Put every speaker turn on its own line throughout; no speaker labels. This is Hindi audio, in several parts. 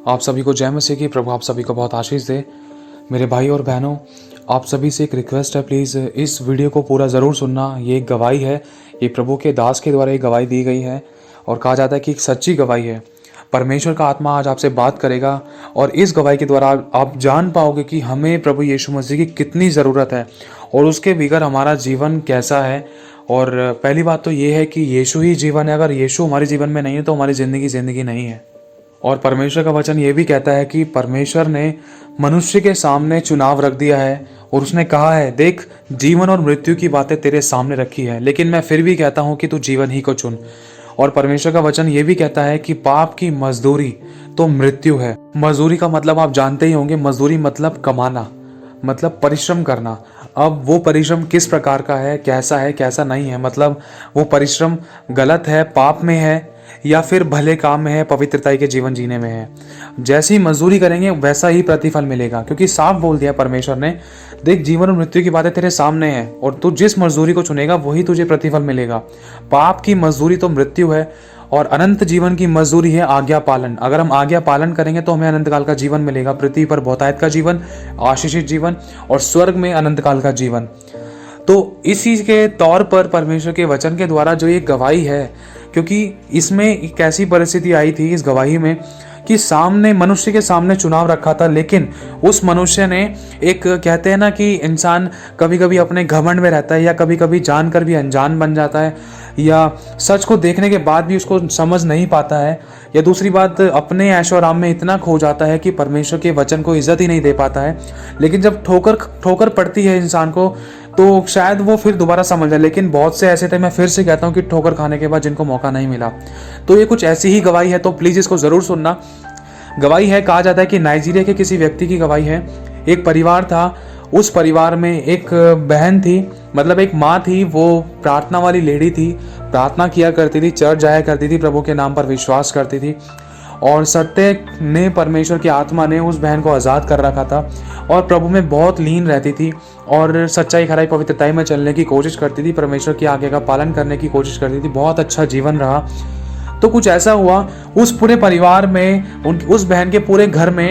आप सभी को जय मसीह की। प्रभु आप सभी को बहुत आशीष दे। मेरे भाई और बहनों, आप सभी से एक रिक्वेस्ट है, प्लीज़ इस वीडियो को पूरा ज़रूर सुनना। ये एक गवाही है, ये प्रभु के दास के द्वारा एक गवाही दी गई है और कहा जाता है कि एक सच्ची गवाही है। परमेश्वर का आत्मा आज आपसे बात करेगा और इस गवाही के द्वारा आप जान पाओगे कि हमें प्रभु यीशु मसीह की कितनी ज़रूरत है और उसके बगैर हमारा जीवन कैसा है। और पहली बात तो ये है कि यीशु ही जीवन है। अगर यीशु हमारे जीवन में नहीं है तो हमारी ज़िंदगी नहीं है। और परमेश्वर का वचन ये भी कहता है कि परमेश्वर ने मनुष्य के सामने चुनाव रख दिया है और उसने कहा है, देख जीवन और मृत्यु की बातें तेरे सामने रखी है, लेकिन मैं फिर भी कहता हूँ कि तू जीवन ही को चुन। और परमेश्वर का वचन ये भी कहता है कि पाप की मजदूरी तो मृत्यु है। मजदूरी का मतलब आप जानते ही होंगे, मजदूरी मतलब कमाना, मतलब परिश्रम करना। अब वो परिश्रम किस प्रकार का है, कैसा नहीं है, मतलब वो परिश्रम गलत है, पाप में है या फिर भले काम में है, पवित्रता के जीवन जीने में है। जैसी मजदूरी करेंगे वैसा ही प्रतिफल मिलेगा, क्योंकि साफ बोल दिया परमेश्वर ने, देख जीवन और मृत्यु की बातें तेरे सामने हैं और तू जिस मजदूरी को चुनेगा वही तुझे प्रतिफल मिलेगा। पाप की मजदूरी तो मृत्यु है और अनंत जीवन की मजदूरी है आज्ञा पालन। अगर हम आज्ञा पालन करेंगे तो हमें अनंत काल का जीवन मिलेगा, पृथ्वी पर बहुतायत का जीवन, आशीषित जीवन और स्वर्ग में अनंत काल का जीवन। तो इसी के तौर पर परमेश्वर के वचन के द्वारा जो ये गवाही है, क्योंकि इसमें एक ऐसी परिस्थिति आई थी इस गवाही में कि सामने मनुष्य के सामने चुनाव रखा था, लेकिन उस मनुष्य ने एक, कहते हैं ना कि इंसान कभी कभी अपने घमंड में रहता है या कभी कभी जानकर भी अनजान बन जाता है या सच को देखने के बाद भी उसको समझ नहीं पाता है, या दूसरी बात अपने ऐशो आराम में इतना खो जाता है कि परमेश्वर के वचन को इज्जत ही नहीं दे पाता है। लेकिन जब ठोकर पड़ती है इंसान को तो शायद वो फिर दोबारा समझ जाए, लेकिन बहुत से ऐसे थे, मैं फिर से कहता हूँ कि ठोकर खाने के बाद जिनको मौका नहीं मिला। तो ये कुछ ऐसी ही गवाही है, तो प्लीज़ इसको ज़रूर सुनना। गवाही है, कहा जाता है कि नाइजीरिया के किसी व्यक्ति की गवाही है। एक परिवार था, उस परिवार में एक बहन थी, मतलब एक माँ थी, वो प्रार्थना वाली लेडी थी, प्रार्थना किया करती थी, चर्च जाया करती थी, प्रभु के नाम पर विश्वास करती थी और सत्य ने, परमेश्वर की आत्मा ने उस बहन को आज़ाद कर रखा था और प्रभु में बहुत लीन रहती थी और सच्चाई खराई पवित्रताई में चलने की कोशिश करती थी, परमेश्वर की आज्ञा का पालन करने की कोशिश करती थी। बहुत अच्छा जीवन रहा। तो कुछ ऐसा हुआ, उस पूरे परिवार में, उस बहन के पूरे घर में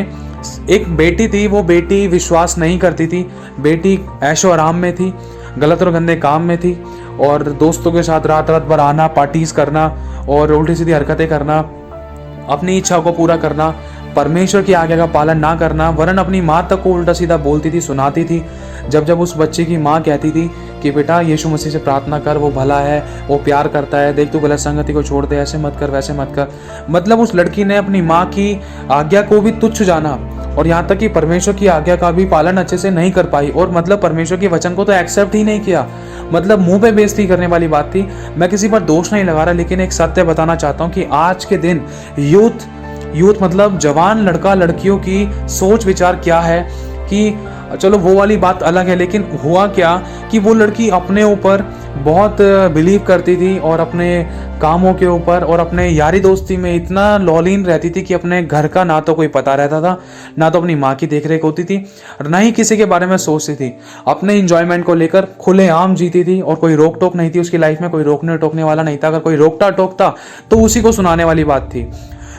एक बेटी थी। वो बेटी विश्वास नहीं करती थी, बेटी ऐशो आराम में थी, गलत और गंदे काम में थी और दोस्तों के साथ रात रात भर आना, पार्टीज करना और उल्टी सीधी हरकतें करना, अपनी इच्छा को पूरा करना, परमेश्वर की आज्ञा का पालन ना करना, वरन अपनी माँ तक को उल्टा सीधा बोलती थी, सुनाती थी। जब उस बच्चे की माँ कहती थी कि बेटा यीशु मसीह से प्रार्थना कर, वो भला है, वो प्यार करता है, देख तू गलत संगति को छोड़ दे, ऐसे मत कर वैसे मत कर, मतलब उस लड़की ने अपनी माँ की आज्ञा को भी तुच्छ जाना और यहाँ तक कि परमेश्वर की आज्ञा का भी पालन अच्छे से नहीं कर पाई और मतलब परमेश्वर के वचन को तो एक्सेप्ट ही नहीं किया। मतलब मुंह पे बेइज्जती करने वाली बात थी। मैं किसी पर दोष नहीं लगा रहा, लेकिन एक सत्य बताना चाहता हूँ कि आज के दिन यूथ मतलब जवान लड़का लड़कियों की सोच विचार क्या है कि चलो वो वाली बात अलग है, लेकिन हुआ क्या कि वो लड़की अपने ऊपर बहुत बिलीव करती थी और अपने कामों के ऊपर और अपने यारी दोस्ती में इतना लॉलीन रहती थी कि अपने घर का ना तो कोई पता रहता था, ना तो अपनी माँ की देखरेख होती थी, ना ही किसी के बारे में सोचती थी। अपने इंजॉयमेंट को लेकर खुलेआम जीती थी और कोई रोक टोक नहीं थी उसकी लाइफ में, कोई रोकने टोकने वाला नहीं था। अगर कोई रोकता टोकता तो उसी को सुनाने वाली बात थी।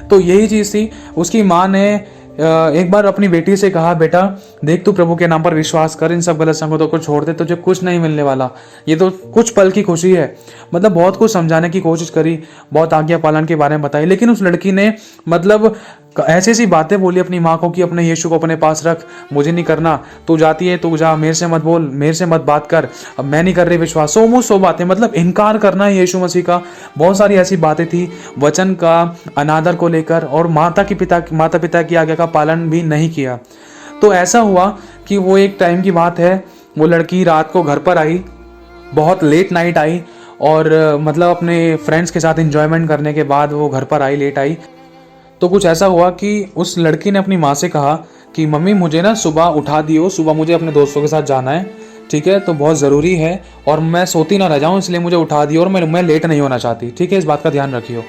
तो यही चीज़ थी। उसकी माँ ने एक बार अपनी बेटी से कहा, बेटा देख तू प्रभु के नाम पर विश्वास कर, इन सब गलत संगतों को छोड़ दे, तुझे कुछ नहीं मिलने वाला, ये तो कुछ पल की खुशी है। मतलब बहुत कुछ समझाने की कोशिश करी, बहुत आज्ञा पालन के बारे में बताई, लेकिन उस लड़की ने मतलब ऐसी ऐसी बातें बोली अपनी माँ को कि अपने यीशु को अपने पास रख, मुझे नहीं करना, तू जाती है तू जा, मेरे से मत बोल, मेरे से मत बात कर, अब मैं नहीं कर रही विश्वास, सो बातें, मतलब इनकार करना है यीशु मसीह का। बहुत सारी ऐसी बातें थी वचन का अनादर को लेकर और माता पिता की आज्ञा का पालन भी नहीं किया। तो ऐसा हुआ कि वो एक टाइम की बात है, वो लड़की रात को घर पर आई, बहुत लेट नाइट आई और मतलब अपने फ्रेंड्स के साथ एंजॉयमेंट करने के बाद वो घर पर आई, लेट आई। तो कुछ ऐसा हुआ कि उस लड़की ने अपनी माँ से कहा कि मम्मी मुझे ना सुबह उठा दियो, सुबह मुझे अपने दोस्तों के साथ जाना है, ठीक है, तो बहुत ज़रूरी है और मैं सोती ना रह जाऊँ, इसलिए मुझे उठा दियो और मैं लेट नहीं होना चाहती, ठीक है, इस बात का ध्यान रखियो।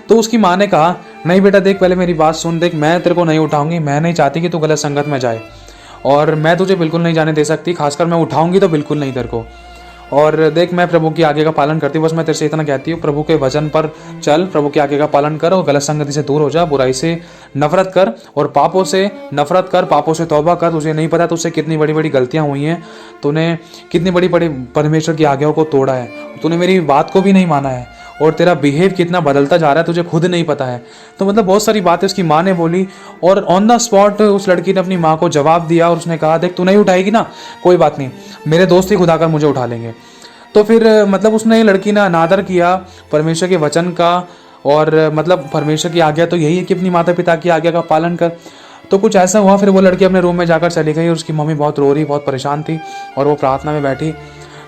तो उसकी माँ ने कहा, नहीं बेटा देख पहले मेरी बात सुन, देख मैं तेरे को नहीं उठाऊंगी, मैं नहीं चाहती कि तू गलत संगत में जाए और मैं तुझे बिल्कुल नहीं जाने दे सकती, खासकर मैं उठाऊंगी तो बिल्कुल नहीं तेरे को। और देख मैं प्रभु की आज्ञा का पालन करती हूँ, बस मैं तेरे से इतना कहती हूँ, प्रभु के वचन पर चल, प्रभु की आज्ञा का पालन कर और गलत संगति से दूर हो जा, बुराई से नफरत कर और पापों से नफरत कर, पापों से तौबा कर। तुझे नहीं पता तुझसे कितनी बड़ी बड़ी गलतियाँ हुई हैं, तूने कितनी बड़ी बड़ी परमेश्वर की आज्ञाओं को तोड़ा है, तूने मेरी बात को भी नहीं माना है और तेरा बिहेव कितना बदलता जा रहा है तुझे खुद नहीं पता है। तो मतलब बहुत सारी बातें उसकी माँ ने बोली और ऑन द स्पॉट उस लड़की ने अपनी माँ को जवाब दिया और उसने कहा देख तू नहीं उठाएगी ना, कोई बात नहीं, मेरे दोस्त ही खुद आकर मुझे उठा लेंगे। तो फिर मतलब उसने लड़की ने अनादर किया परमेश्वर के वचन का, और मतलब परमेश्वर की आज्ञा तो यही है कि अपनी माता पिता की आज्ञा का पालन कर। तो कुछ ऐसा हुआ, फिर वो लड़की अपने रूम में जाकर चली गई और उसकी मम्मी बहुत रो रही, बहुत परेशान थी और वो प्रार्थना में बैठी।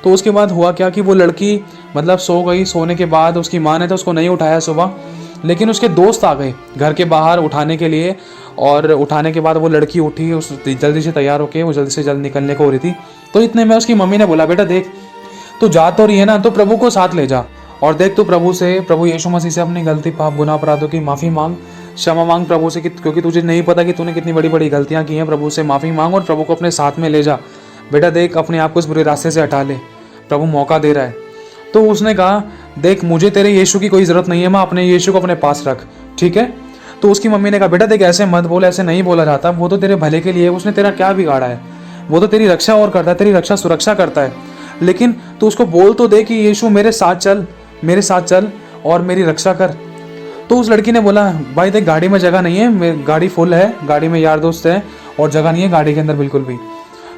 तो उसके बाद हुआ क्या कि वो लड़की मतलब सो गई, सोने के बाद उसकी माँ ने तो उसको नहीं उठाया सुबह, लेकिन उसके दोस्त आ गए घर के बाहर उठाने के लिए, और उठाने के बाद वो लड़की उठी, उस जल्दी से तैयार होके वो जल्दी से जल्द निकलने को हो रही थी। तो इतने में उसकी मम्मी ने बोला बेटा देख तू जा तो रही है ना, तो प्रभु को साथ ले जा और देख तू प्रभु यीशु मसीह से अपनी गलती पाप गुनाह अपराधों की माफ़ी मांग, क्षमा मांग प्रभु से, क्योंकि तुझे नहीं पता कि तूने कितनी बड़ी बड़ी गलतियां की हैं। प्रभु से माफ़ी मांग और प्रभु को अपने साथ में ले जा। बेटा देख अपने आप को इस बुरे रास्ते से हटा ले, प्रभु मौका दे रहा है। तो उसने कहा देख मुझे तेरे यीशु की कोई ज़रूरत नहीं है, मैं अपने यीशु को अपने पास रख, ठीक है। तो उसकी मम्मी ने कहा बेटा देख ऐसे मत बोल, ऐसे नहीं बोला जाता, वो तो तेरे भले के लिए, उसने तेरा क्या बिगाड़ा है, वो तो तेरी रक्षा और करता है, तेरी रक्षा सुरक्षा करता है, लेकिन तू उसको बोल तो दे कि यीशु मेरे साथ चल और मेरी रक्षा कर। तो उस लड़की ने बोला भाई देख गाड़ी में जगह नहीं है, गाड़ी फुल है, गाड़ी में यार दोस्त है और जगह नहीं है गाड़ी के अंदर बिल्कुल भी।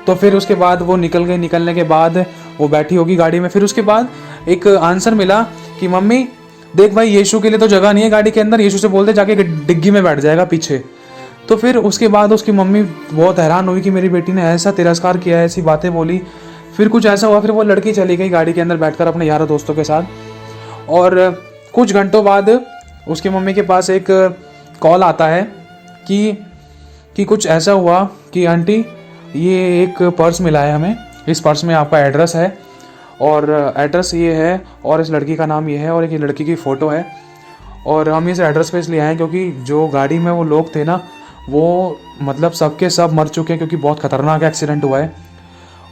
तो फिर उसके बाद वो निकल गई, निकलने के बाद वो बैठी होगी गाड़ी में। फिर उसके बाद एक आंसर मिला कि मम्मी देख भाई यीशु के लिए तो जगह नहीं है गाड़ी के अंदर, यीशु से बोलते जाके डिग्गी में बैठ जाएगा पीछे। तो फिर उसके बाद उसकी मम्मी बहुत हैरान हुई कि मेरी बेटी ने ऐसा तिरस्कार किया, ऐसी बातें बोली। फिर कुछ ऐसा हुआ, फिर वो लड़की चली गई गाड़ी के अंदर बैठकर अपने यारों दोस्तों के साथ। और कुछ घंटों बाद उसकी मम्मी के पास एक कॉल आता है कि कुछ ऐसा हुआ कि आंटी ये एक पर्स मिला है हमें, इस पर्स में आपका एड्रेस है और एड्रेस ये है और इस लड़की का नाम ये है और एक लड़की की फ़ोटो है, और हम इस एड्रेस पे इसलिए आए क्योंकि जो गाड़ी में वो लोग थे ना वो मतलब सबके सब मर चुके हैं क्योंकि बहुत ख़तरनाक एक्सीडेंट हुआ है।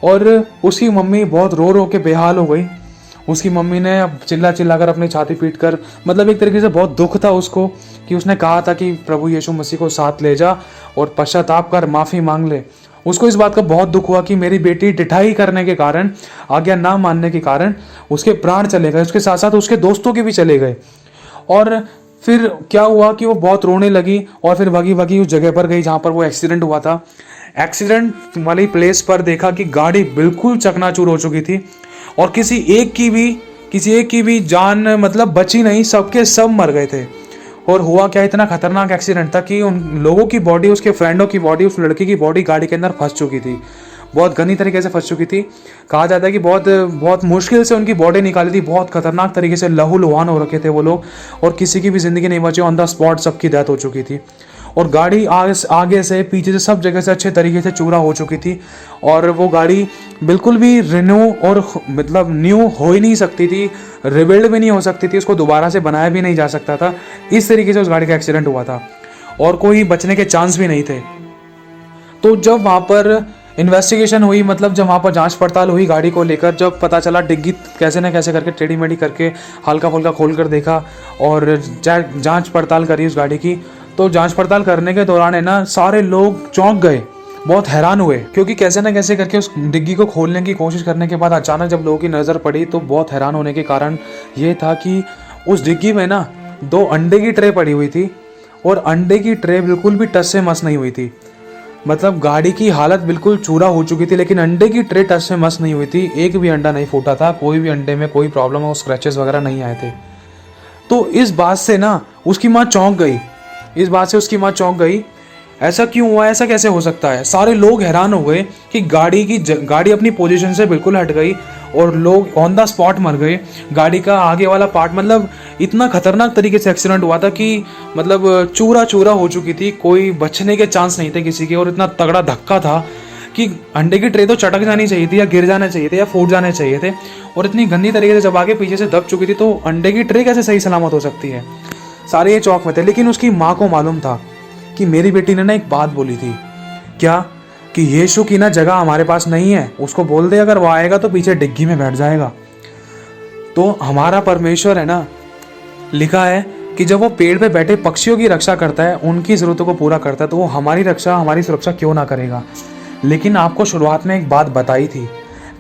और उसकी मम्मी बहुत रो रो के बेहाल हो गई। उसकी मम्मी ने अब चिल्ला कर अपनी छाती पीट कर, मतलब एक तरीके से बहुत दुख था उसको कि उसने कहा था कि प्रभु यीशु मसीह को साथ ले जा और पश्चाताप कर माफ़ी मांग ले। उसको इस बात का बहुत दुख हुआ कि मेरी बेटी ढिठाई करने के कारण, आज्ञा ना मानने के कारण उसके प्राण चले गए, उसके साथ साथ उसके दोस्तों के भी चले गए। और फिर क्या हुआ कि वो बहुत रोने लगी और फिर भगी उस जगह पर गई जहाँ पर वो एक्सीडेंट हुआ था। एक्सीडेंट वाली प्लेस पर देखा कि गाड़ी बिल्कुल चकनाचूर हो चुकी थी और किसी एक की भी जान मतलब बची नहीं, सबके सब मर गए थे। और हुआ क्या, इतना खतरनाक एक्सीडेंट था कि उन लोगों की बॉडी, उसके फ्रेंडों की बॉडी, उस लड़की की बॉडी गाड़ी के अंदर फंस चुकी थी, बहुत गंदी तरीके से फंस चुकी थी। कहा जाता है कि बहुत मुश्किल से उनकी बॉडी निकाली थी, बहुत खतरनाक तरीके से लहूलुहान हो रखे थे वो लोग और किसी की भी ज़िंदगी नहीं बची, ऑन द स्पॉट सबकी डेथ हो चुकी थी। और गाड़ी आगे से पीछे से सब जगह से अच्छे तरीके से चूरा हो चुकी थी और वो गाड़ी बिल्कुल भी रिन्यू और मतलब न्यू हो ही नहीं सकती थी, रिबिल्ड भी नहीं हो सकती थी, उसको दोबारा से बनाया भी नहीं जा सकता था। इस तरीके से उस गाड़ी का एक्सीडेंट हुआ था और कोई बचने के चांस भी नहीं थे। तो जब वहाँ पर इन्वेस्टिगेशन हुई, मतलब जब वहाँ पर जांच पड़ताल हुई गाड़ी को लेकर, जब पता चला डिग्गी कैसे न कैसे करके टेढ़ी मेढ़ी करके हल्का फुल्का खोल कर देखा और जांच पड़ताल करी उस गाड़ी की, तो जांच पड़ताल करने के दौरान है ना सारे लोग चौंक गए, बहुत हैरान हुए, क्योंकि कैसे न कैसे करके उस डिग्गी को खोलने की कोशिश करने के बाद अचानक जब लोगों की नज़र पड़ी तो बहुत हैरान होने के कारण ये था कि उस डिग्गी में ना 2 अंडे की ट्रे पड़ी हुई थी और अंडे की ट्रे बिल्कुल भी टस से मस नहीं हुई थी। मतलब गाड़ी की हालत बिल्कुल चूरा हो चुकी थी लेकिन अंडे की ट्रे टच से मस नहीं हुई थी, एक भी अंडा नहीं फूटा था, कोई भी अंडे में कोई प्रॉब्लम और स्क्रैचेस वगैरह नहीं आए थे। तो इस बात से ना उसकी माँ चौंक गई, ऐसा क्यों हुआ, ऐसा कैसे हो सकता है। सारे लोग हैरान हो गए कि गाड़ी अपनी पोजीशन से बिल्कुल हट गई और लोग ऑन द स्पॉट मर गए। गाड़ी का आगे वाला पार्ट मतलब इतना खतरनाक तरीके से एक्सीडेंट हुआ था कि मतलब चूरा हो चुकी थी, कोई बचने के चांस नहीं थे किसी के। और इतना तगड़ा धक्का था कि अंडे की ट्रे तो चटक जानी चाहिए थी या गिर जाने चाहिए थे या फूट जाने चाहिए थे, और इतनी गंदी तरीके से जब आगे पीछे से दब चुकी थी तो अंडे की ट्रे कैसे सही सलामत हो सकती है। सारे ये चौक में थे, लेकिन उसकी माँ को मालूम था कि मेरी बेटी ने ना एक बात बोली थी, क्या कि यीशु की ना जगह हमारे पास नहीं है, उसको बोल दे अगर वो आएगा तो पीछे डिग्गी में बैठ जाएगा। तो हमारा परमेश्वर है ना, लिखा है कि जब वो पेड़ पे बैठे पक्षियों की रक्षा करता है, उनकी ज़रूरतों को पूरा करता है, तो वो हमारी रक्षा, हमारी सुरक्षा क्यों ना करेगा। लेकिन आपको शुरुआत में एक बात बताई थी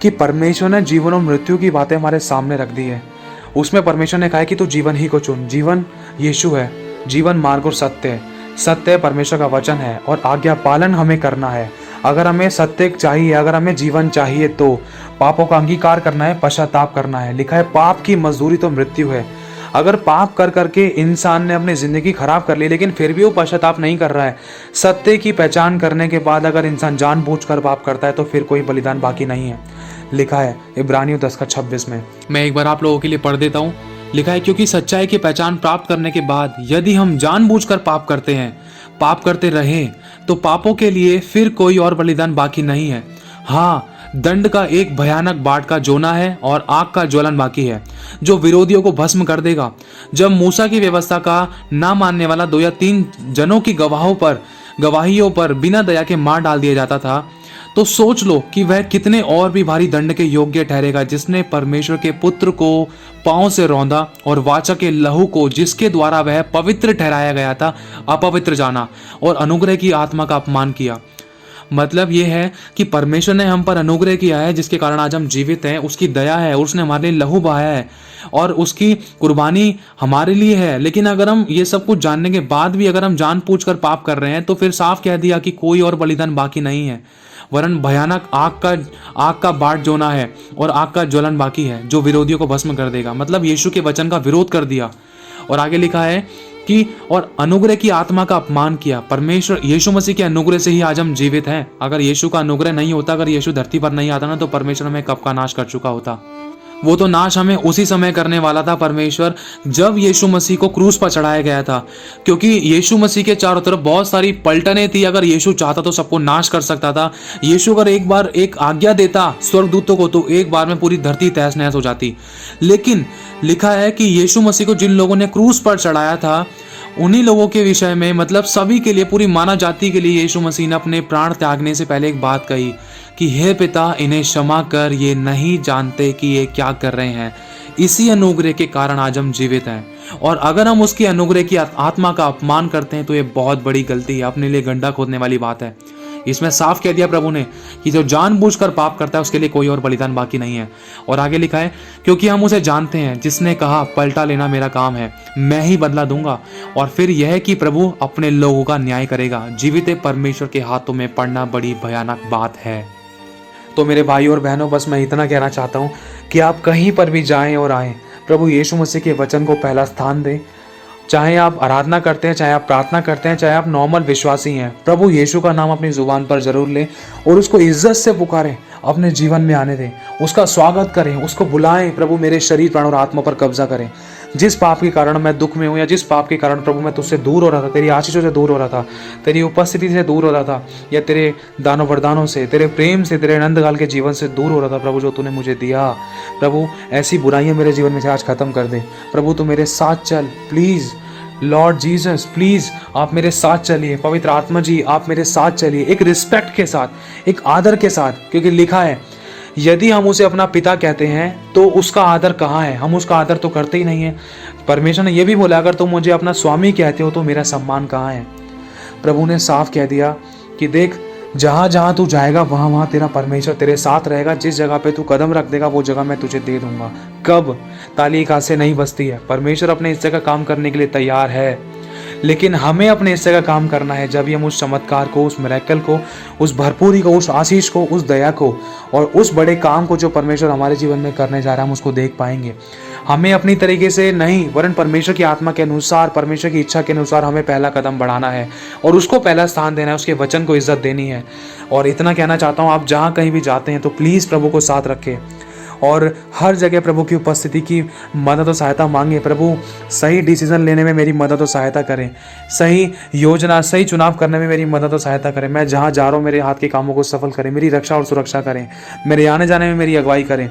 कि परमेश्वर ने जीवन और मृत्यु की बातें हमारे सामने रख दी है। उसमें परमेश्वर ने कहा है कि तू जीवन ही को चुन। जीवन यीशु है, जीवन मार्ग और सत्य है। सत्य परमेश्वर का वचन है और आज्ञा पालन हमें करना है। अगर हमें सत्य चाहिए, अगर हमें जीवन चाहिए, तो पापों का अंगीकार करना है, पश्चाताप करना है। लिखा है पाप की मजदूरी तो मृत्यु है। अगर पाप कर करके इंसान ने अपनी ज़िंदगी खराब कर ली, लेकिन फिर भी वो पश्चाताप नहीं कर रहा है, सत्य की पहचान करने के बाद अगर इंसान जानबूझकर पाप करता है, तो फिर कोई बलिदान बाकी नहीं है। लिखा है इब्रानियों 10:26 में। मैं एक बार आप लोगों के लिए पढ़ देता हूँ। लिखा है क्योंकि सच्चाई की पहचान प्राप्त करने के बाद यदि हम जानबूझकर पाप करते हैं, पाप करते रहें, तो पापों के लिए फिर कोई और बलिदान बाकी नहीं है। हाँ, दंड का एक भयानक बाट का जोना है और आग का ज्वलन बाकी है, जो विरोधियों को भस्म कर देगा। जब मूसा की व्यवस्था का ना मानने वाला 2 या 3 जनों की गवाहियों पर बिना दया के मार डाल दिया जाता था, तो सोच लो कि वह कितने और भी भारी दंड के योग्य ठहरेगा, जिसने परमेश्वर के पुत्र को पांव से रौंदा और वाचा के लहू को, जिसके द्वारा वह पवित्र ठहराया गया था, अपवित्र जाना और अनुग्रह की आत्मा का अपमान किया। मतलब यह है कि परमेश्वर ने हम पर अनुग्रह किया है, जिसके कारण आज हम जीवित हैं। उसकी दया है, उसने हमारे लिए लहू बहाया है और उसकी कुर्बानी हमारे लिए है। लेकिन अगर हम ये सब कुछ जानने के बाद भी अगर हम जानबूझकर पाप कर रहे हैं, तो फिर साफ कह दिया कि कोई और बलिदान बाकी नहीं है, वरन भयानक आग का बाट जोना है और आग का ज्वलन बाकी है, जो विरोधियों को भस्म कर देगा। मतलब यीशु के वचन का विरोध कर दिया। और आगे लिखा है कि और अनुग्रह की आत्मा का अपमान किया। परमेश्वर यीशु मसीह के अनुग्रह से ही आज हम जीवित हैं। अगर यीशु का अनुग्रह नहीं होता, अगर यीशु धरती पर नहीं आता ना, तो परमेश्वर हमें कब का नाश कर चुका होता। वो तो नाश हमें उसी समय करने वाला था परमेश्वर, जब यीशु मसीह को क्रूस पर चढ़ाया गया था। क्योंकि यीशु मसीह के चारों तरफ बहुत सारी पलटनें थी। अगर यीशु चाहता तो सबको नाश कर सकता था। यीशु अगर एक बार एक आज्ञा देता स्वर्गदूतों को, तो एक बार में पूरी धरती तहस नहस हो जाती। लेकिन लिखा है कि यीशु मसीह को जिन लोगों ने क्रूस पर चढ़ाया था, उन्हीं लोगों के विषय में, मतलब सभी के लिए, पूरी मानव जाति के लिए यीशु मसीह ने अपने प्राण त्यागने से पहले एक बात कही कि हे पिता, इन्हें क्षमा कर, ये नहीं जानते कि ये क्या कर रहे हैं। इसी अनुग्रह के कारण आज हम जीवित हैं। और अगर हम उसकी अनुग्रह की आत्मा का अपमान करते हैं, तो ये बहुत बड़ी गलती है, अपने लिए गड्ढा खोदने वाली बात है। इसमें साफ कह दिया प्रभु ने कि जो जानबूझकर पाप करता है, उसके लिए कोई और बलिदान बाकी नहीं है। और आगे लिखा है क्योंकि हम उसे जानते हैं, जिसने कहा पलटा लेना मेरा काम है, मैं ही बदला दूंगा। और फिर यह कि प्रभु अपने लोगों का न्याय करेगा। जीवित परमेश्वर के हाथों में पड़ना बड़ी भयानक बात है। तो मेरे भाई और बहनों, बस मैं इतना कहना चाहता हूँ कि आप कहीं पर भी जाएं और आएं, प्रभु यीशु मसीह के वचन को पहला स्थान दें। चाहे आप आराधना करते हैं, चाहे आप प्रार्थना करते हैं, चाहे आप नॉर्मल विश्वासी हैं, प्रभु यीशु का नाम अपनी जुबान पर जरूर लें और उसको इज्जत से पुकारें, अपने जीवन में आने दें, उसका स्वागत करें, उसको बुलाएं। प्रभु मेरे शरीर, प्राण और आत्मा पर कब्जा करें। जिस पाप के कारण मैं दुख में हूँ, या जिस पाप के कारण प्रभु मैं तुझसे दूर हो रहा था, तेरी आशीषों से दूर हो रहा था, तेरी उपस्थिति से दूर हो रहा था, या तेरे दानों वरदानों से, तेरे प्रेम से, तेरे अनंतकाल के जीवन से दूर हो रहा था, प्रभु जो तूने मुझे दिया, प्रभु ऐसी बुराइयां मेरे जीवन में से आज खत्म कर दे। प्रभु तू मेरे साथ चल, प्लीज लॉर्ड जीसस, प्लीज आप मेरे साथ चलिए। पवित्र आत्मा जी आप मेरे साथ चलिए, एक रिस्पेक्ट के साथ, एक आदर के साथ। क्योंकि लिखा है यदि हम उसे अपना पिता कहते हैं, तो उसका आदर कहाँ है? हम उसका आदर तो करते ही नहीं है। परमेश्वर ने यह भी बोला अगर तुम मुझे अपना स्वामी कहते हो, तो मेरा सम्मान कहाँ है? प्रभु ने साफ कह दिया कि देख, जहाँ जहाँ तू जाएगा, वहाँ वहाँ तेरा परमेश्वर तेरे साथ रहेगा। जिस जगह पे तू कदम रख देगा, वो जगह मैं तुझे दे दूंगा। कब? ताली एक हाथ से नहीं बजती है। परमेश्वर अपने हिस्से का काम करने के लिए तैयार है, लेकिन हमें अपने हिस्से का काम करना है। जब हम उस चमत्कार को, उस मिरेकल को, उस भरपूरी को, उस आशीष को, उस दया को और उस बड़े काम को जो परमेश्वर हमारे जीवन में करने जा रहा है, हम उसको देख पाएंगे। हमें अपनी तरीके से नहीं, वरन परमेश्वर की आत्मा के अनुसार, परमेश्वर की इच्छा के अनुसार हमें पहला कदम बढ़ाना है और उसको पहला स्थान देना है, उसके वचन को इज्जत देनी है। और इतना कहना चाहता हूँ, आप जहाँ कहीं भी जाते हैं तो प्लीज़ प्रभु को साथ रखें और हर जगह प्रभु की उपस्थिति की मदद और सहायता मांगे। प्रभु सही डिसीजन लेने में मेरी मदद और सहायता करें, सही योजना, सही चुनाव करने में मेरी मदद और सहायता करें। मैं जहाँ जा रहा हूँ, मेरे हाथ के कामों को सफल करें, मेरी रक्षा और सुरक्षा करें, मेरे आने जाने में मेरी अगुवाई करें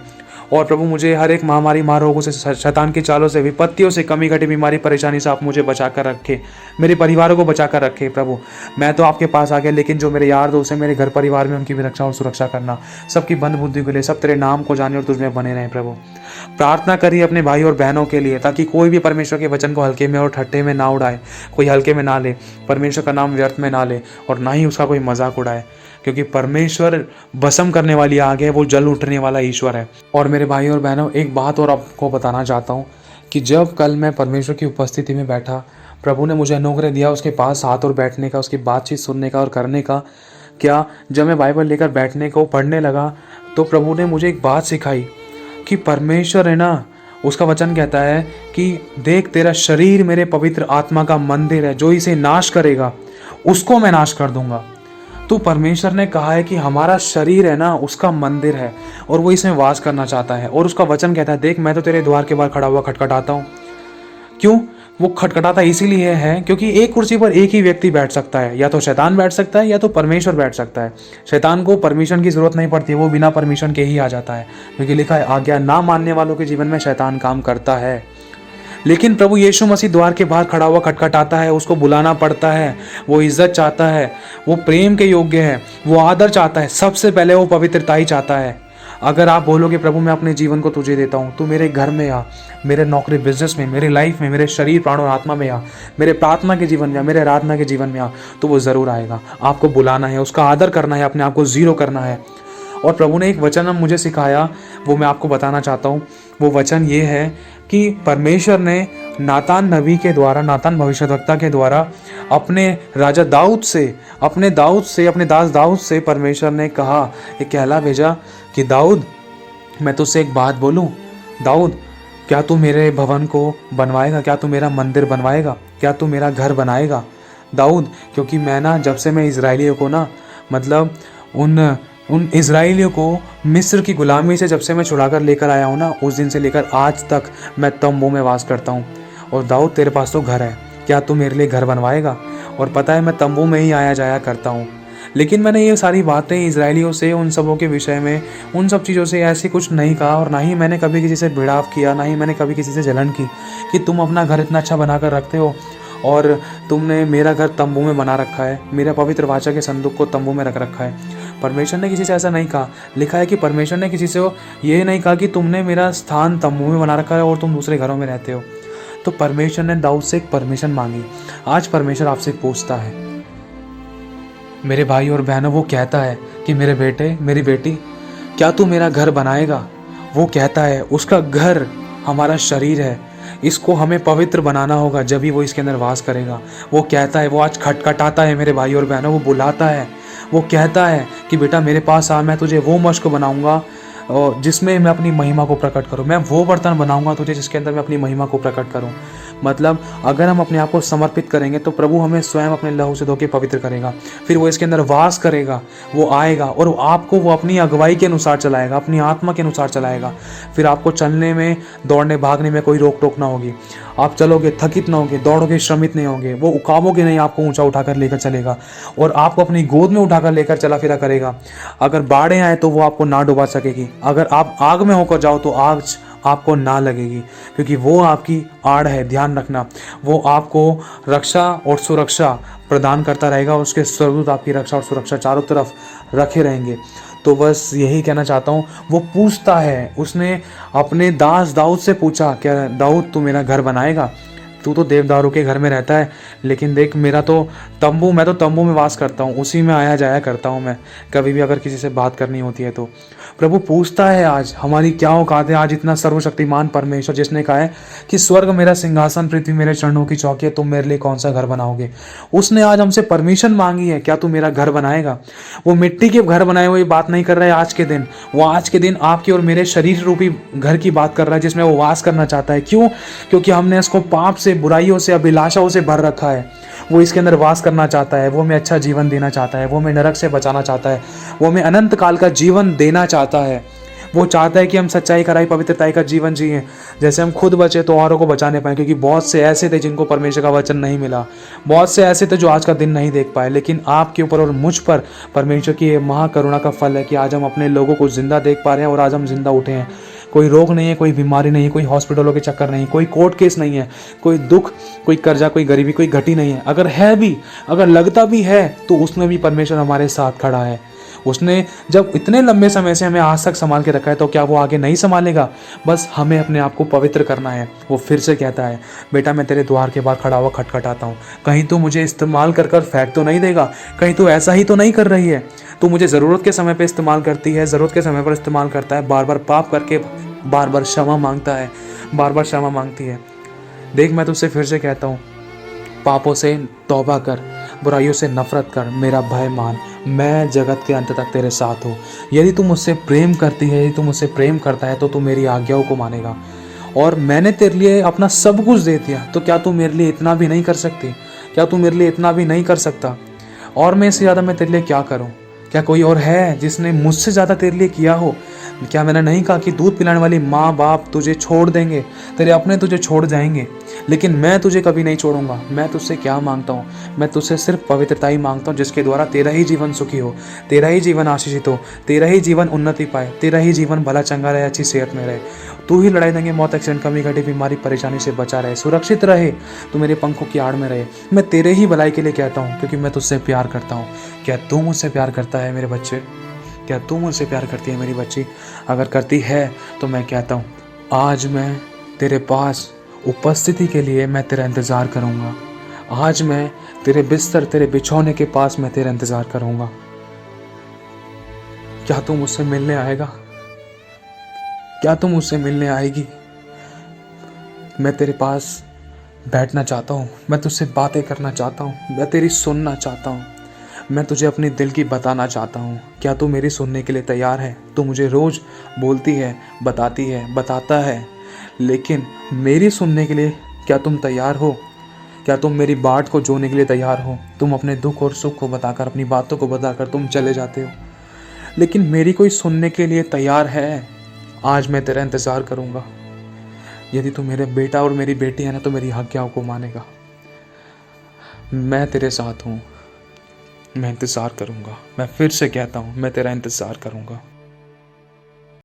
और प्रभु मुझे हर एक महामारी, महारोगों से, शैतान की चालों से, विपत्तियों से, कमी घटी बीमारी परेशानी से आप मुझे बचा कर रखे, मेरे परिवारों को बचा कर रखे। प्रभु मैं तो आपके पास आ गया, लेकिन जो मेरे यार दोस्त हैं, मेरे घर परिवार में, उनकी भी रक्षा और सुरक्षा करना, सबकी बंद बुद्धि के लिए, सब तेरे नाम को जाने और तुझमें बने रहें। प्रभु प्रार्थना करिए अपने भाई और बहनों के लिए, ताकि कोई भी परमेश्वर के वचन को हल्के में और ठट्ठे में ना उड़ाए, कोई हल्के में ना ले, परमेश्वर का नाम व्यर्थ में ना ले, और ना ही उसका कोई मजाक उड़ाए, क्योंकि परमेश्वर भस्म करने वाली आग है, वो जल उठने वाला ईश्वर है। और मेरे भाई और बहनों, एक बात और आपको बताना चाहता हूँ कि जब कल मैं परमेश्वर की उपस्थिति में बैठा, प्रभु ने मुझे अनुग्रह दिया उसके पास हाथ और बैठने का, उसकी बातचीत सुनने का और करने का। क्या जब मैं बाइबल लेकर बैठने को पढ़ने लगा, तो प्रभु ने मुझे एक बात सिखाई कि परमेश्वर है ना, उसका वचन कहता है कि देख, तेरा शरीर मेरे पवित्र आत्मा का मंदिर है, जो इसे नाश करेगा उसको मैं नाश कर दूंगा। तो परमेश्वर ने कहा है कि हमारा शरीर है ना, उसका मंदिर है, और वो इसमें वास करना चाहता है। और उसका वचन कहता है, देख मैं तो तेरे द्वार के बाहर खड़ा हुआ खटखटाता हूँ। क्यों वो खटखटाता इसीलिए है क्योंकि एक कुर्सी पर एक ही व्यक्ति बैठ सकता है, या तो शैतान बैठ सकता है या तो परमेश्वर बैठ सकता है। शैतान को परमिशन की जरूरत नहीं पड़ती, वो बिना परमिशन के ही आ जाता है, क्योंकि लिखा है आज्ञा ना मानने वालों के जीवन में शैतान काम करता है। लेकिन प्रभु यीशु मसीह द्वार के बाहर खड़ा हुआ खटखटाता है, उसको बुलाना पड़ता है, वो इज्जत चाहता है, वो प्रेम के योग्य है, वो आदर चाहता है, सबसे पहले वो पवित्रता ही चाहता है। अगर आप बोलोगे प्रभु मैं अपने जीवन को तुझे देता हूँ, तू मेरे घर में आ, मेरे नौकरी बिजनेस में, मेरे लाइफ में, मेरे शरीर प्राण और आत्मा में आ, मेरे प्रार्थना के जीवन में आ, मेरे आराधना के जीवन में आ, तो वो ज़रूर आएगा। आपको बुलाना है, उसका आदर करना है, अपने आप को जीरो करना है। और प्रभु ने एक वचन मुझे सिखाया, वो मैं आपको बताना चाहता हूँ। वो वचन ये है कि परमेश्वर ने नातान नबी के द्वारा, नातान भविष्यवक्ता के द्वारा अपने राजा दाऊद से, अपने दास दाऊद से परमेश्वर ने कहा, एक कहला भेजा कि दाऊद मैं तुझसे एक बात बोलूं, दाऊद क्या तू मेरे भवन को बनवाएगा, क्या तू मेरा मंदिर बनवाएगा, क्या तू मेरा घर बनाएगा दाऊद? क्योंकि मैं ना, जब से मैं इजराइलियों को ना, मतलब उन इजराइलियों को मिस्र की गुलामी से जब से मैं छुड़ा कर लेकर आया हूँ ना, उस दिन से लेकर आज तक मैं तंबू में वास करता हूँ। और दाऊद तेरे पास तो घर है, क्या तू मेरे लिए घर बनवाएगा? और पता है मैं तंबू में ही आया जाया करता हूँ। लेकिन मैंने ये सारी बातें इजराइलियों से, उन सबों के विषय में, उन सब चीज़ों से ऐसे कुछ नहीं कहा, और ना ही मैंने कभी किसी से भिड़ाव किया, ना ही मैंने कभी किसी से जलन की कि तुम अपना घर इतना अच्छा बना कर रखते हो और तुमने मेरा घर तंबू में बना रखा है, मेरा पवित्र वाचा के संदूक को तंबू में रख रखा है। परमेश्वर ने किसी से ऐसा नहीं कहा। लिखा है कि परमेश्वर ने किसी से ये नहीं कहा कि तुमने मेरा स्थान तंबू में बना रखा है और तुम दूसरे घरों में रहते हो। तो परमेश्वर ने दाऊद से एक परमिशन मांगी। आज परमेश्वर आपसे पूछता है, मेरे भाई और बहनों, वो कहता है कि मेरे बेटे, मेरी बेटी, क्या तू मेरा घर बनाएगा? वो कहता है, उसका घर हमारा शरीर है, इसको हमें पवित्र बनाना होगा, जब ही वो इसके अंदर वास करेगा। वो कहता है, वो आज खटखटाता है मेरे भाई और बहनों, वो बुलाता है, वो कहता है कि बेटा मेरे पास आ, मैं तुझे वो मश्क बनाऊंगा और जिसमें मैं अपनी महिमा को प्रकट करूं, मैं वो बर्तन बनाऊंगा तुझे जिसके अंदर मैं अपनी महिमा को प्रकट करूं। मतलब अगर हम अपने आप को समर्पित करेंगे तो प्रभु हमें स्वयं अपने लहू से धो के पवित्र करेगा, फिर वो इसके अंदर वास करेगा, वो आएगा और आपको वो अपनी अगुवाई के अनुसार चलाएगा, अपनी आत्मा के अनुसार चलाएगा। फिर आपको चलने में, दौड़ने भागने में कोई रोक टोक ना होगी, आप चलोगे थकित ना होगे, दौड़ोगे श्रमित नहीं होंगे, वो उकाबोगे नहीं, आपको ऊंचा उठाकर लेकर चलेगा और आपको अपनी गोद में उठाकर लेकर चला फिरा करेगा। अगर बाढ़ें आए तो वो आपको ना डुबा सकेगी, अगर आप आग में होकर जाओ तो आग आपको ना लगेगी, क्योंकि वो आपकी आड़ है। ध्यान रखना, वो आपको रक्षा और सुरक्षा प्रदान करता रहेगा, उसके स्वर्गदूत आपकी रक्षा और सुरक्षा चारों तरफ रखे रहेंगे। तो बस यही कहना चाहता हूँ। वो पूछता है, उसने अपने दास दाऊद से पूछा, क्या दाऊद तू मेरा घर बनाएगा? तू तो देवदारों के घर में रहता है, लेकिन देख मेरा तो तंबू, मैं तो तंबू में वास करता हूँ, उसी में आया जाया करता हूँ मैं, कभी भी अगर किसी से बात करनी होती है तो। प्रभु पूछता है आज हमारी क्या औकात है। आज इतना सर्वशक्तिमान परमेश्वर जिसने कहा है कि स्वर्ग मेरा सिंहासन, पृथ्वी मेरे चरणों की चौकी है, तुम मेरे लिए कौन सा घर बनाओगे, उसने आज हमसे परमिशन मांगी है, क्या तू मेरा घर बनाएगा? वो मिट्टी के घर बनाए हुए बात नहीं कर रहा है आज के दिन, वो आज के दिन आपके और मेरे शरीर रूपी घर की बात कर रहा है, जिसमें वो वास करना चाहता है। क्यों? क्योंकि हमने इसको पाप से, बुराइयों से, अभिलाषाओं से भर रखा है। वो इसके अंदर वास करना चाहता है, वो हमें अच्छा जीवन देना चाहता है, वो हमें नरक से बचाना चाहता है, वो हमें अनंत काल का जीवन देना चाहता है। वो चाहता है कि हम सच्चाई, खराई, पवित्रताई का जीवन जिए, जैसे हम खुद बचे तो औरों को बचाने पाए। क्योंकि बहुत से ऐसे थे जिनको परमेश्वर का वचन नहीं मिला, बहुत से ऐसे थे जो आज का दिन नहीं देख पाए, लेकिन आपके ऊपर और मुझ पर परमेश्वर की महाकरुणा का फल है कि आज हम अपने लोगों को जिंदा देख पा रहे हैं और आज हम जिंदा उठे हैं। कोई रोग नहीं है, कोई बीमारी नहीं है, कोई हॉस्पिटलों के चक्कर नहीं, कोई कोर्ट केस नहीं है, कोई दुख, कोई कर्जा, कोई गरीबी, कोई घटी नहीं है। अगर है भी, अगर लगता भी है, तो उसमें भी परमेश्वर हमारे साथ खड़ा है। उसने जब इतने लंबे समय से हमें आज तक संभाल के रखा है, तो क्या वो आगे नहीं संभालेगा? बस हमें अपने आप को पवित्र करना है। वो फिर से कहता है, बेटा मैं तेरे द्वार के बाहर खड़ा हुआ खटखटाता हूँ, कहीं तू मुझे इस्तेमाल कर कर फेंक तो नहीं देगा? कहीं तू ऐसा ही तो नहीं कर रही है? तू मुझे ज़रूरत के समय पर इस्तेमाल करती है, ज़रूरत के समय पर इस्तेमाल करता है, बार बार पाप करके बार बार क्षमा मांगता है, बार बार क्षमा मांगती है। देख, मैं तुझसे फिर से कहता हूँ, पापों से तौबा कर, बुराइयों से नफरत कर, मेरा भय मान, मैं जगत के अंत तक तेरे साथ हूँ। यदि तू मुझसे प्रेम करती है, यदि तू मुझसे प्रेम करता है, तो तू मेरी आज्ञाओं को मानेगा। और मैंने तेरे लिए अपना सब कुछ दे दिया, तो क्या तू मेरे लिए इतना भी नहीं कर सकती? क्या तू मेरे लिए इतना भी नहीं कर सकता? और मैं इससे ज़्यादा मैं तेरे लिए क्या करूँ? क्या कोई और है जिसने मुझसे ज़्यादा तेरे लिए किया हो? क्या मैंने नहीं कहा कि दूध पिलाने वाली माँ बाप तुझे छोड़ देंगे, तेरे अपने तुझे छोड़ जाएंगे, लेकिन मैं तुझे कभी नहीं छोड़ूंगा। मैं तुझसे क्या मांगता हूँ? मैं तुझसे सिर्फ पवित्रता ही मांगता हूँ, जिसके द्वारा तेरा ही जीवन सुखी हो, तेरा ही जीवन आशीषित हो, तेरा ही जीवन उन्नति पाए, तेरा ही जीवन भला चंगा रहे, अच्छी सेहत में रहे। तू ही लड़ाई देंगे, मौत, एक्सीडेंट, कमी घटी, बीमारी, परेशानी से बचा रहे, सुरक्षित रहे, तू मेरे पंखों की आड़ में रहे। मैं तेरे ही भलाई के लिए कहता हूँ, क्योंकि मैं तुझसे प्यार करता हूँ। क्या तू मुझसे प्यार करता है मेरे बच्चे? क्या तू मुझसे प्यार करती है मेरी बच्ची? अगर करती है तो मैं कहता हूँ, आज मैं तेरे पास उपस्थिति के लिए मैं तेरा इंतज़ार करूँगा। आज मैं तेरे बिस्तर, तेरे बिछौने के पास मैं तेरा इंतज़ार करूँगा। क्या तू मुझसे मिलने आएगा? क्या तू मुझसे मिलने आएगी? मैं तेरे पास बैठना चाहता हूँ, मैं तुझसे बातें करना चाहता हूँ, मैं तेरी सुनना चाहता हूँ, मैं तुझे अपनी दिल की बताना चाहता हूँ। क्या तू मेरी सुनने के लिए तैयार है? तू मुझे रोज़ बोलती है, बताती है, बताता है, लेकिन मेरी सुनने के लिए क्या तुम तैयार हो? क्या तुम मेरी बाट को जोड़ने के लिए तैयार हो? तुम अपने दुख और सुख को बताकर, अपनी बातों को बताकर तुम चले जाते हो, लेकिन मेरी कोई सुनने के लिए तैयार है? आज मैं तेरा इंतज़ार करूँगा। यदि तू मेरे बेटा और मेरी बेटी है ना, तो मेरी आज्ञाओं को मानेगा। मैं तेरे साथ हूँ, मैं इंतज़ार करूँगा। मैं फिर से कहता हूँ, मैं तेरा इंतज़ार करूँगा।